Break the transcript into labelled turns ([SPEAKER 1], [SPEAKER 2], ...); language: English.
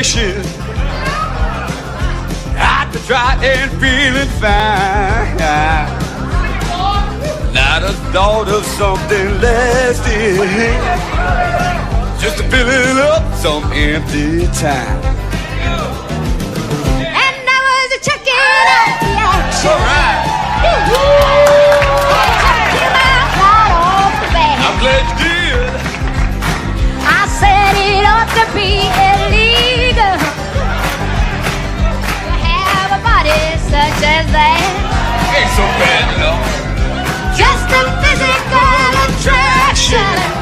[SPEAKER 1] sensation. I could try and feeling fine. Not a thought of something lasting, just to filling up some empty time.
[SPEAKER 2] And I was checking out the action.
[SPEAKER 1] All right. I'm glad you did.
[SPEAKER 2] I said it ought to be illegal to have a body such as that.
[SPEAKER 1] Ain't so bad, you know.
[SPEAKER 2] Just a physical attraction.